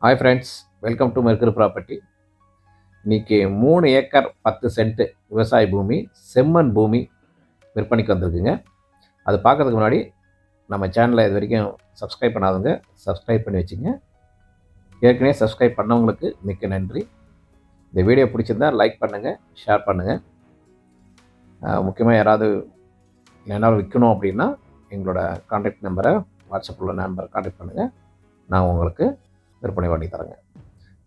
Hi friends, welcome to mercury property. இன்றைக்கி 3 acre 10 cent விவசாய பூமி, செம்மண் பூமி விற்பனைக்கு வந்திருக்குங்க. அது பார்க்கறதுக்கு முன்னாடி நம்ம சேனலை இது வரைக்கும் சப்ஸ்கிரைப் பண்ணாதவங்க சப்ஸ்கிரைப் பண்ணி வச்சுங்க. ஏற்கனவே சப்ஸ்கிரைப் பண்ணவங்களுக்கு மிக்க நன்றி. இந்த வீடியோ பிடிச்சிருந்தா லைக் பண்ணுங்கள், ஷேர் பண்ணுங்கள். முக்கியமாக யாராவது என்னால் விற்கணும் அப்படின்னா எங்களோட கான்டாக்ட் நம்பரை, வாட்ஸ்அப்பில் உள்ள நம்பரை கான்டாக்ட் பண்ணுங்கள். நான் உங்களுக்கு விற்பனை பண்ணி தரேங்க.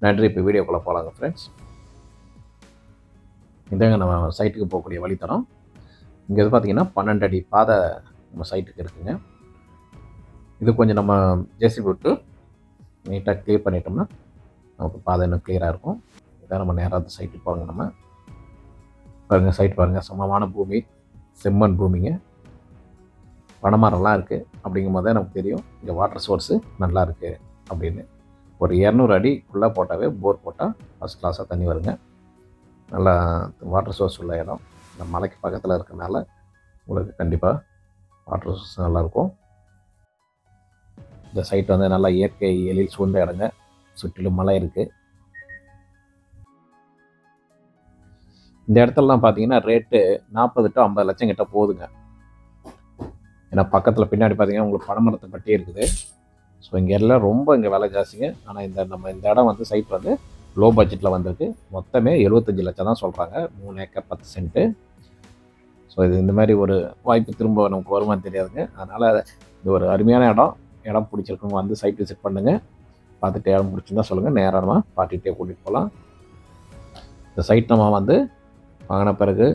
நன்றி. இப்போ வீடியோக்குள்ளே போகலாங்க ஃப்ரெண்ட்ஸ். இதாங்க நம்ம சைட்டுக்கு போகக்கூடிய வழித்தடம். இங்கே இது பார்த்திங்கன்னா 12 அடி பாதை நம்ம சைட்டுக்கு இருக்குங்க. இது கொஞ்சம் நம்ம ஜேசிபி விட்டு நீட்டாக க்ளியர் பண்ணிட்டோம்னா நமக்கு பாதை இன்னும் க்ளியராக இருக்கும். இதான் நம்ம நேராக அந்த சைட்டுக்கு போங்க. நம்ம பாருங்கள், சைட் பாருங்கள், சமமான பூமி, செம்மண் பூமிங்க. பனைமரம்லாம் இருக்குது. அப்படிங்கும் போதே நமக்கு தெரியும் இங்கே வாட்டர் சோர்ஸு நல்லா இருக்குது அப்படின்னு. ஒரு 200 அடிக்குள்ளே போட்டாவே போர் போட்டால் ஃபஸ்ட் கிளாஸாக தண்ணி வருங்க. நல்லா வாட்டர் சோர்ஸ் உள்ள இடம். இந்த மலைக்கு பக்கத்தில் இருக்கிறனால உங்களுக்கு கண்டிப்பாக வாட்டர் சோர்ஸ் நல்லாயிருக்கும். இந்த சைட் வந்து நல்லா இயற்கை எழில் சூழ்ந்த இடங்க. சுற்றிலும் மலை இருக்குது. இந்த இடத்துலலாம் பார்த்தீங்கன்னா ரேட்டு 40 to 50 லட்சம் கிட்ட போகுதுங்க. ஏன்னா பக்கத்தில் பின்னாடி பார்த்தீங்கன்னா உங்களுக்கு பனைமரத்தை பட்டி இருக்குது. ஸோ இங்கே எல்லாம் ரொம்ப இங்கே விலை ஜாஸ்திங்க. ஆனால் இந்த இடம் வந்து சைட் வந்து லோ பட்ஜெட்டில் வந்திருக்கு. மொத்தமே 75 லட்சம் தான் சொல்கிறாங்க. 3 ஏக்கர் 10 சென்ட்டு. ஸோ இது இந்த மாதிரி ஒரு வாய்ப்பு திரும்ப நமக்கு வருமானு தெரியாதுங்க. அதனால் இது ஒரு அருமையான இடம் பிடிச்சிருக்கவங்க வந்து சைட் விசிட் பண்ணுங்கள். பார்த்துட்டு இடம் பிடிச்சிருந்தா சொல்லுங்கள். நேரமாக பார்ட்டிகிட்டே கூட்டிகிட்டு போகலாம். இந்த சைட் நம்ம வந்து வாங்கின பிறகு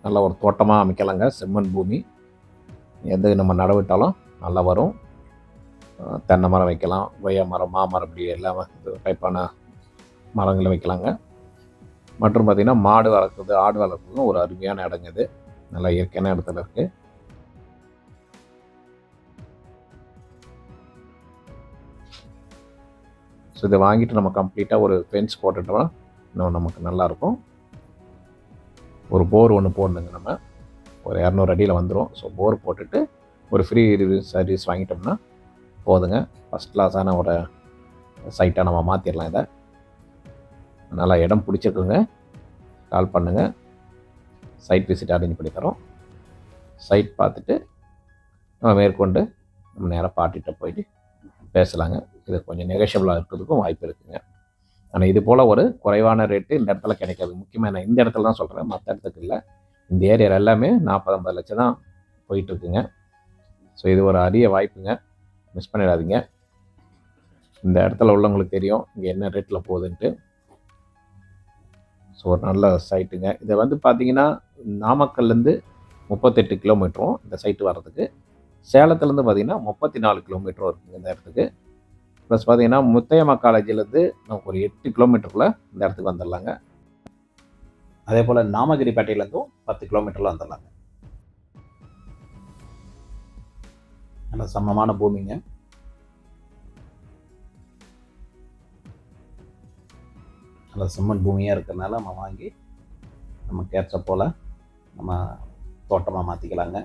நல்லா ஒரு தோட்டமாக அமைக்கலாங்க. செம்மண் பூமி, எது நம்ம நடவிட்டாலும் நல்லா வரும். தென்னை மரம் வைக்கலாம், கொய்யா மரம், மாமரம், இப்படி எல்லாமே டைப்பான மரங்களை வைக்கலாங்க. மற்றும் பார்த்திங்கன்னா மாடு வளர்க்குறது, ஆடு வளர்க்குறதும் ஒரு அருமையான இடங்க. இது நல்லா இயற்கையான இடத்துல இருக்குது. ஸோ இதை வாங்கிட்டு நம்ம கம்ப்ளீட்டாக ஒரு ஃபென்ஸ் போட்டுட்டோம்னா இன்னும் நமக்கு நல்லாயிருக்கும். ஒரு போர் ஒன்று போடணுங்க. நம்ம ஒரு 200 அடியில் வந்துடும். ஸோ போர் போட்டுட்டு ஒரு ஃப்ரீ சர்வீஸ் வாங்கிட்டோம்னா போதுங்க. ஃபஸ்ட் கிளாஸான ஒரு சைட்டாக நம்ம மாற்றிடலாம். இதை நல்லா இடம் பிடிச்சிருக்குங்க. கால் பண்ணுங்கள். சைட் விசிட் அரேஞ்ச் பண்ணி தரோம். சைட் பார்த்துட்டு நம்ம மேற்கொண்டு நம்ம நேராக பார்ட்டிகிட்ட போயிட்டு பேசலாங்க. இது கொஞ்சம் நெகோஷியபிளாக இருக்கிறதுக்கும் வாய்ப்பு இருக்குங்க. ஆனால் இது போல் ஒரு குறைவான ரேட்டு இந்த இடத்துல கிடைக்காது. முக்கியமாக நான் இந்த இடத்துல தான் சொல்கிறேன், மற்ற இடத்துக்கு இல்லை. இந்த ஏரியா எல்லாமே 40-50 லட்சம் தான் போயிட்டுருக்குங்க. ஸோ இது ஒரு அரிய வாய்ப்புங்க. மிஸ் பண்ணிடாதீங்க. இந்த இடத்துல உள்ளவங்களுக்கு தெரியும் இங்கே என்ன ரேட்டில் போகுதுன்ட்டு. ஸோ ஒரு நல்ல சைட்டுங்க. இதை வந்து பார்த்திங்கன்னா நாமக்கல்லேருந்து 38 கிலோமீட்டரும் இந்த சைட்டு வர்றதுக்கு. சேலத்துலேருந்து பார்த்திங்கன்னா 34 கிலோமீட்டரும் இருக்குங்க இந்த இடத்துக்கு. ப்ளஸ் பார்த்திங்கன்னா முத்தையம்மா காலேஜிலேருந்து நமக்கு ஒரு 8 கிலோமீட்டருக்குள்ளே இந்த இடத்துக்கு வந்துடலாங்க. அதே போல் நாமகிரிப்பேட்டையிலேருந்தும் 10 கிலோமீட்டரில் வந்துடலாங்க. நல்ல சமமான பூமிங்க. நல்ல செம்மண் பூமியாக இருக்கிறதுனால நம்ம வாங்கி நமக்கு ஏற்ற போல் நம்ம தோட்டமாக மாற்றிக்கலாங்க.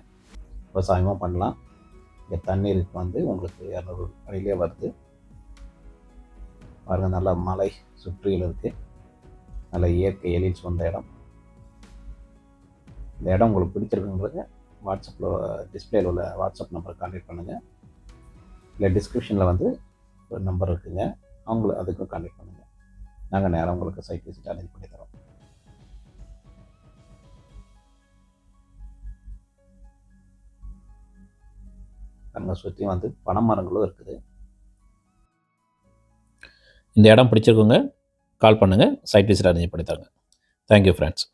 விவசாயமாக பண்ணலாம். இங்கே தண்ணீருக்கு வந்து உங்களுக்கு 200 அடியிலே வருது பாருங்கள். நல்ல மலை சுற்றியில் இருக்குது. நல்ல இயற்கை எழில் சொந்த இடம். இந்த இடம் உங்களுக்கு பிடிச்சிருக்குங்களுக்கு வாட்ஸ்அப்பில் டிஸ்பிளேயில் உள்ள வாட்ஸ்அப் நம்பரை கான்டாக்ட் பண்ணுங்கள். இல்லை டிஸ்கிரிப்ஷனில் வந்து ஒரு நம்பர் இருக்குங்க, அவங்களுக்கு அதுக்கும் கான்டாக்ட் பண்ணுங்கள். நாங்கள் நேரம் உங்களுக்கு சைட் விசிட் அரேஞ்ச் பண்ணி தரோம். அங்கே சுற்றி வந்து பனைமரங்களும் இருக்குது. இந்த இடம் பிடிச்சிருக்குங்க, கால் பண்ணுங்கள். சைட் விசிட் அரேஞ்ச் பண்ணி தரோங்க. Thank you friends.